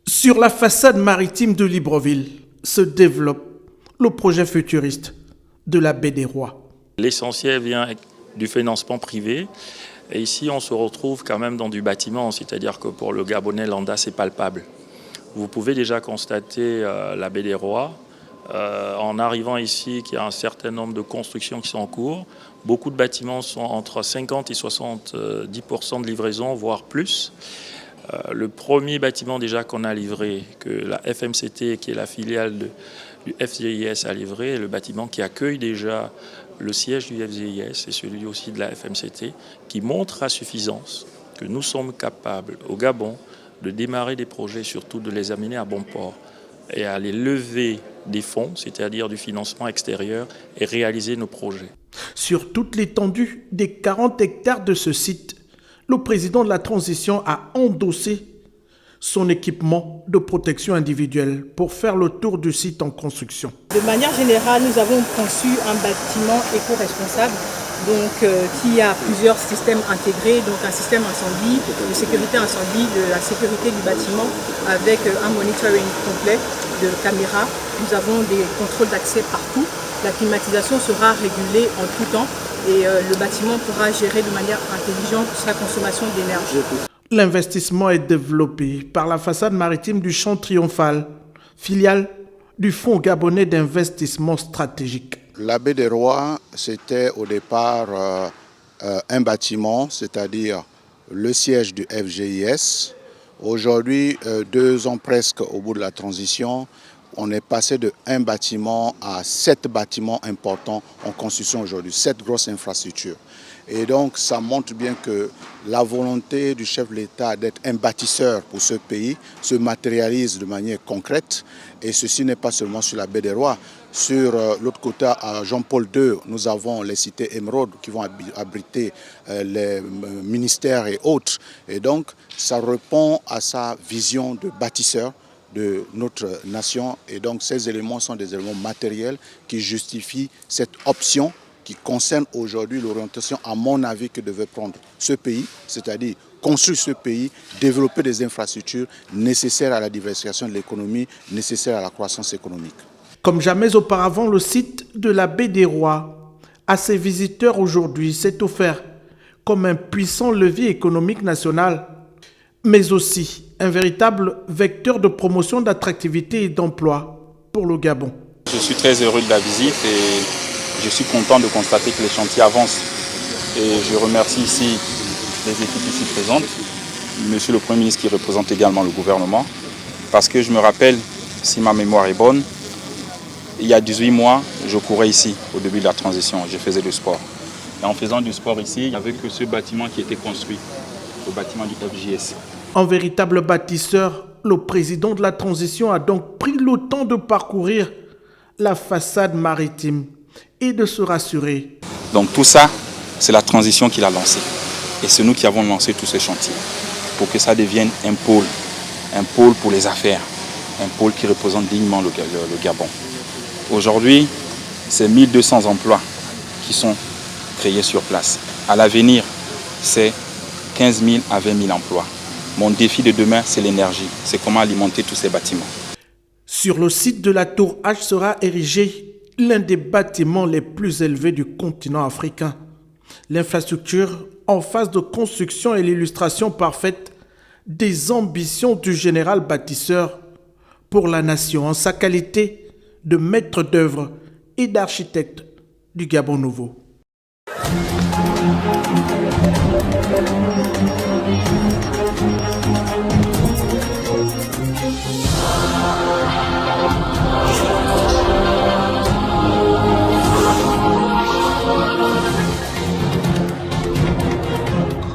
Sur la façade maritime de Libreville se développe le projet futuriste de la Baie des Rois. L'essentiel vient du financement privé. Et ici, on se retrouve quand même dans du bâtiment, c'est-à-dire que pour le Gabonais lambda, c'est palpable. Vous pouvez déjà constater la Baie des Rois. En arrivant ici, qu'il y a un certain nombre de constructions qui sont en cours. Beaucoup de bâtiments sont entre 50 et 70% de livraison, voire plus. Le premier bâtiment déjà qu'on a livré, que la FMCT, qui est la filiale du FGIS, a livré, est le bâtiment qui accueille déjà le siège du FGIS et celui aussi de la FMCT, qui montre à suffisance que nous sommes capables au Gabon de démarrer des projets, surtout de les amener à bon port et à les lever des fonds, c'est-à-dire du financement extérieur, et réaliser nos projets. Sur toute l'étendue des 40 hectares de ce site, le président de la transition a endossé son équipement de protection individuelle pour faire le tour du site en construction. De manière générale, nous avons conçu un bâtiment éco-responsable qui a plusieurs systèmes intégrés, donc un système incendie, de sécurité incendie, de la sécurité du bâtiment avec un monitoring complet de caméras. Nous avons des contrôles d'accès partout. La climatisation sera régulée en tout temps et le bâtiment pourra gérer de manière intelligente sa consommation d'énergie. L'investissement est développé par la façade maritime du Champ Triomphal, filiale du Fonds gabonais d'investissement stratégique. La Baie des Rois, c'était au départ un bâtiment, c'est-à-dire le siège du FGIS. Aujourd'hui, 2 ans presque au bout de la transition, on est passé de 1 bâtiment à 7 bâtiments importants en construction aujourd'hui, 7 grosses infrastructures. Et donc ça montre bien que la volonté du chef de l'État d'être un bâtisseur pour ce pays se matérialise de manière concrète. Et ceci n'est pas seulement sur la Baie des Rois. Sur l'autre côté, à Jean-Paul II, nous avons les cités émeraudes qui vont abriter les ministères et autres. Et donc ça répond à sa vision de bâtisseur de notre nation. Et donc ces éléments sont des éléments matériels qui justifient cette option qui concerne aujourd'hui l'orientation, à mon avis, que devait prendre ce pays, c'est-à-dire construire ce pays, développer des infrastructures nécessaires à la diversification de l'économie, nécessaires à la croissance économique. Comme jamais auparavant, le site de la Baie des Rois à ses visiteurs aujourd'hui s'est offert comme un puissant levier économique national, mais aussi un véritable vecteur de promotion d'attractivité et d'emploi pour le Gabon. Je suis très heureux de la visite et je suis content de constater que les chantiers avancent. Et je remercie ici les équipes ici présentes, Monsieur le Premier ministre qui représente également le gouvernement, parce que je me rappelle, si ma mémoire est bonne, il y a 18 mois, je courais ici au début de la transition, je faisais du sport. Et en faisant du sport ici, il n'y avait que ce bâtiment qui était construit, le bâtiment du FGIS. En véritable bâtisseur, le président de la transition a donc pris le temps de parcourir la façade maritime et de se rassurer. Donc tout ça, c'est la transition qu'il a lancée. Et c'est nous qui avons lancé tous ces chantiers pour que ça devienne un pôle pour les affaires, un pôle qui représente dignement le Gabon. Aujourd'hui, c'est 1200 emplois qui sont créés sur place. À l'avenir, c'est 15 000 à 20 000 emplois. Mon défi de demain, c'est l'énergie. C'est comment alimenter tous ces bâtiments. Sur le site de la Tour H sera érigé l'un des bâtiments les plus élevés du continent africain. L'infrastructure en phase de construction est l'illustration parfaite des ambitions du général bâtisseur pour la nation en sa qualité de maître d'œuvre et d'architecte du Gabon nouveau.